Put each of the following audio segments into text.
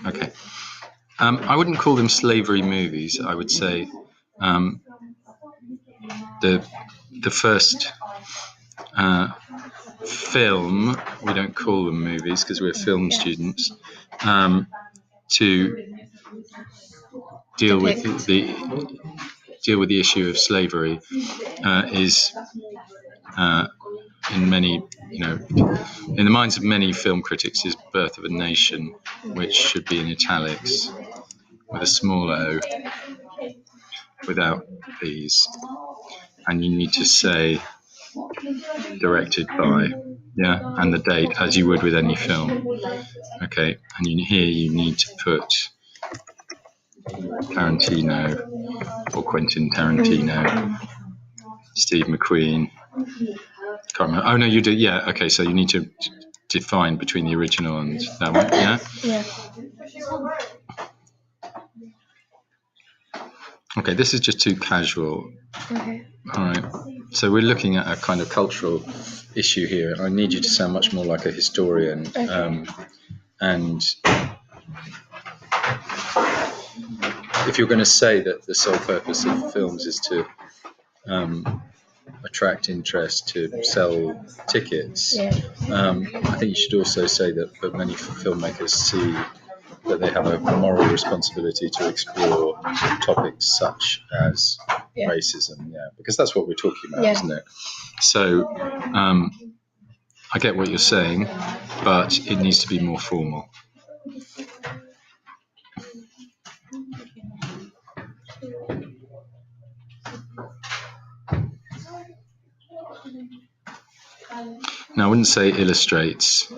Okay. I wouldn't call them slavery movies. I would say the first film, we don't call them movies because we're film students, to deal with the issue of slavery is in many, in the minds of many film critics, is Birth of a Nation, which should be in italics with a small o without these, and you need to say directed by, and the date, as you would with any film. Okay, and here you need to put Tarantino or Quentin Tarantino, Steve McQueen. Can't remember. Oh no, you did. Yeah. Okay, so you need to define between the original and that one. Yeah. Yeah. Okay, this is just too casual. Okay. All right. So we're looking at a kind of cultural issue here. I need you to sound much more like a historian. Okay. And if you're going to say that the sole purpose of films is to attract interest, to sell tickets, I think you should also say that many filmmakers see that they have a moral responsibility to explore topics such as racism, because that's what we're talking about, isn't it? So I get what you're saying, but it needs to be more formal. Now, I wouldn't say illustrates.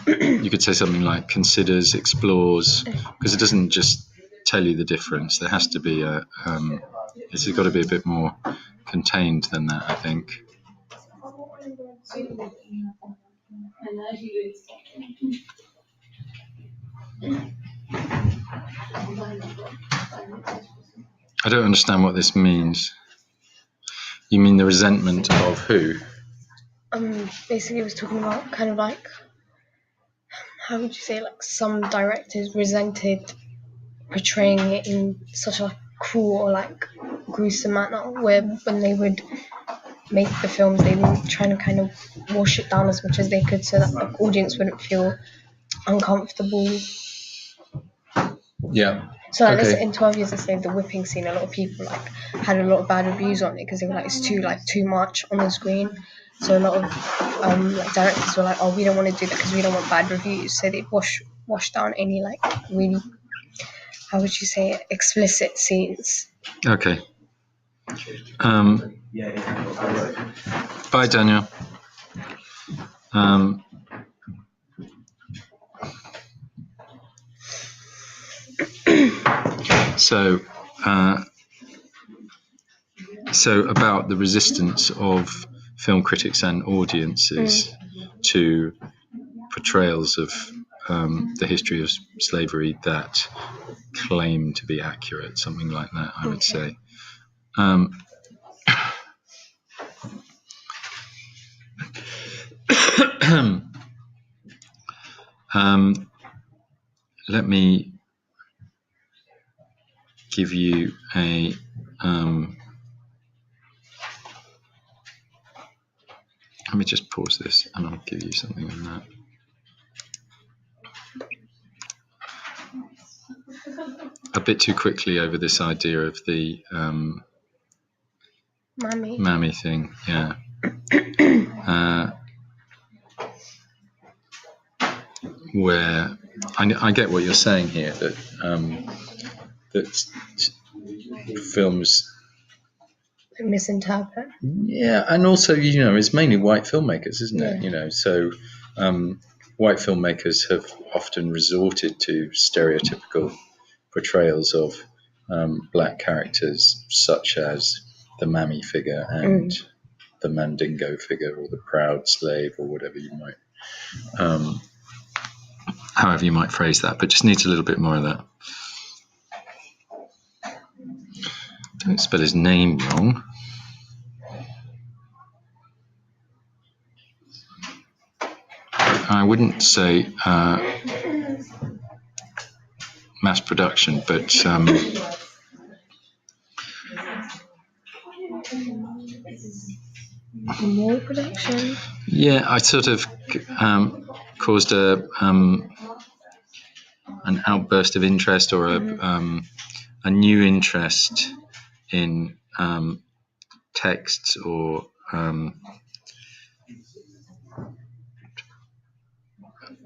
You could say something like considers, explores, because it doesn't just tell you the difference. There has to be it's got to be a bit more contained than that, I think. I don't understand what this means. You mean the resentment of who? Basically, I was talking about kind of like, how would you say, like some directors resented portraying it in such a cruel or like gruesome manner, where when they would make the films, they were trying to kind of wash it down as much as they could so that the audience wouldn't feel uncomfortable. Yeah. So like in 12 Years a Slave, the whipping scene, a lot of people like had a lot of bad reviews on it because they were like, it's too much on the screen. So a lot of like directors were like, oh, we don't want to do that because we don't want bad reviews. So they wash down any like really, how would you say it, explicit scenes. Okay. Bye, Daniel. So about the resistance of film critics and audiences to portrayals of the history of slavery that claim to be accurate, something like that, I would say. Let me give you a let me just pause this and I'll give you something on that. A bit too quickly over this idea of the mammy thing, yeah. Where I get what you're saying here, that films misinterpret. Yeah, and also, it's mainly white filmmakers, isn't it? So white filmmakers have often resorted to stereotypical portrayals of black characters, such as the mammy figure and the mandingo figure, or the proud slave, or whatever you might, however you might phrase that, but just needs a little bit more of that. Don't spell his name wrong. I wouldn't say mass production, but more production. Yeah, I sort of caused an outburst of interest or a new interest in texts or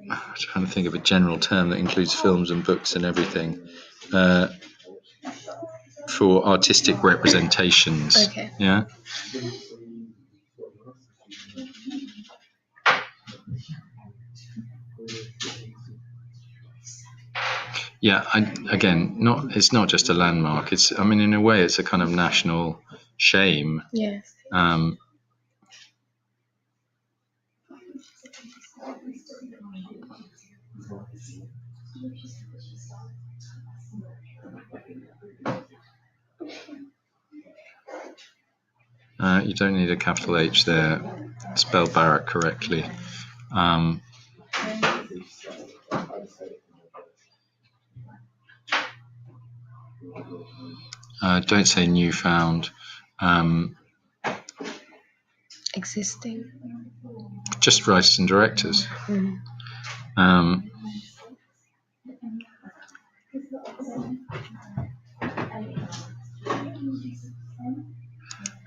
I'm trying to think of a general term that includes films and books and everything, for artistic representations. Okay. Yeah. Yeah. It's not just a landmark. I mean, in a way, it's a kind of national shame. Yes. You don't need a capital H there. Spell Barrett correctly. Don't say newfound. Existing. Just writers and directors.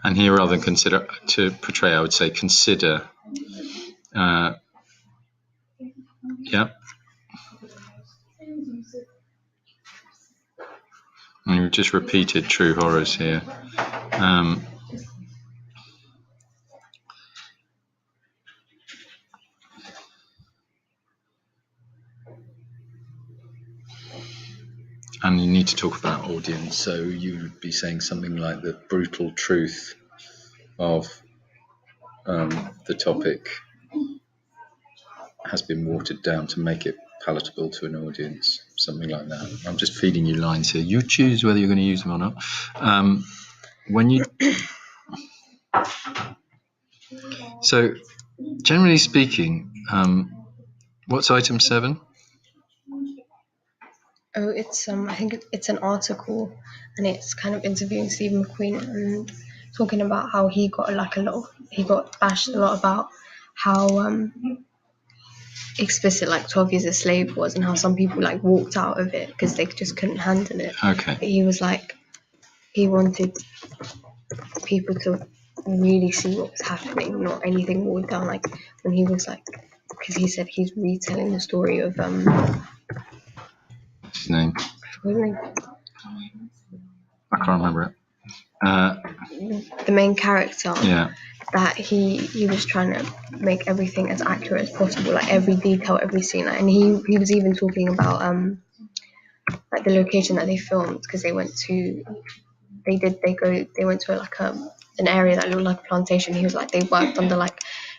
And here, rather than consider to portray, I would say consider. Yeah. And you've just repeated true horrors here. And you need to talk about audience, so you would be saying something like the brutal truth of the topic has been watered down to make it palatable to an audience, something like that. I'm just feeding you lines here. You choose whether you're going to use them or not. So, generally speaking, what's item 7? Oh, it's I think it's an article, and it's kind of interviewing Stephen McQueen and talking about how he got he got bashed a lot about how explicit 12 Years a Slave was, and how some people walked out of it because they just couldn't handle it. Okay. But he was he wanted people to really see what was happening, not anything watered down. When he was because he said he's retelling the story of What's his name? I can't remember it. The main character. Yeah. That he was trying to make everything as accurate as possible, every detail, every scene. And he was even talking about the location that they filmed, because they went to an area that looked like a plantation. He was they worked under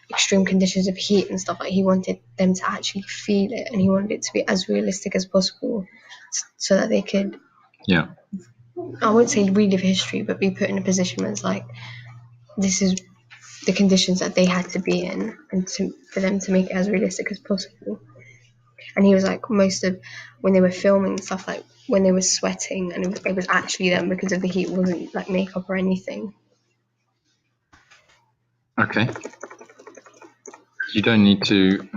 extreme conditions of heat and stuff. He wanted them to actually feel it, and he wanted it to be as realistic as possible, so that they could, I wouldn't say relive history, but be put in a position where it's this is the conditions that they had to be in, and for them to make it as realistic as possible. And he was most of when they were filming stuff, when they were sweating, and it was actually them because of the heat. It wasn't makeup or anything. Okay. You don't need to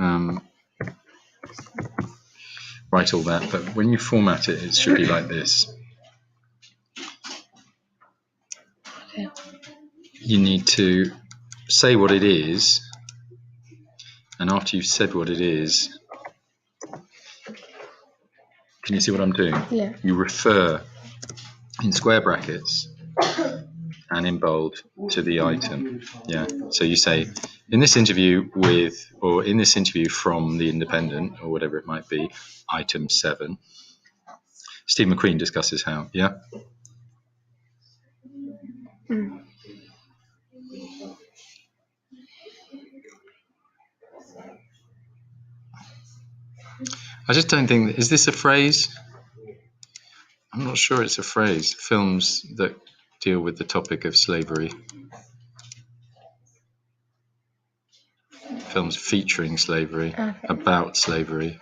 write all that, but when you format it, it should be like this. Okay. You need to say what it is, and after you've said what it is, can you see what I'm doing? Yeah. You refer in square brackets and in bold to the item. Yeah. So you say, in this interview with, or in this interview from The Independent, or whatever it might be, item 7, Steve McQueen discusses how. Yeah. I just don't think, is this a phrase? I'm not sure it's a phrase. Films that deal with the topic of slavery. Films featuring slavery, about slavery.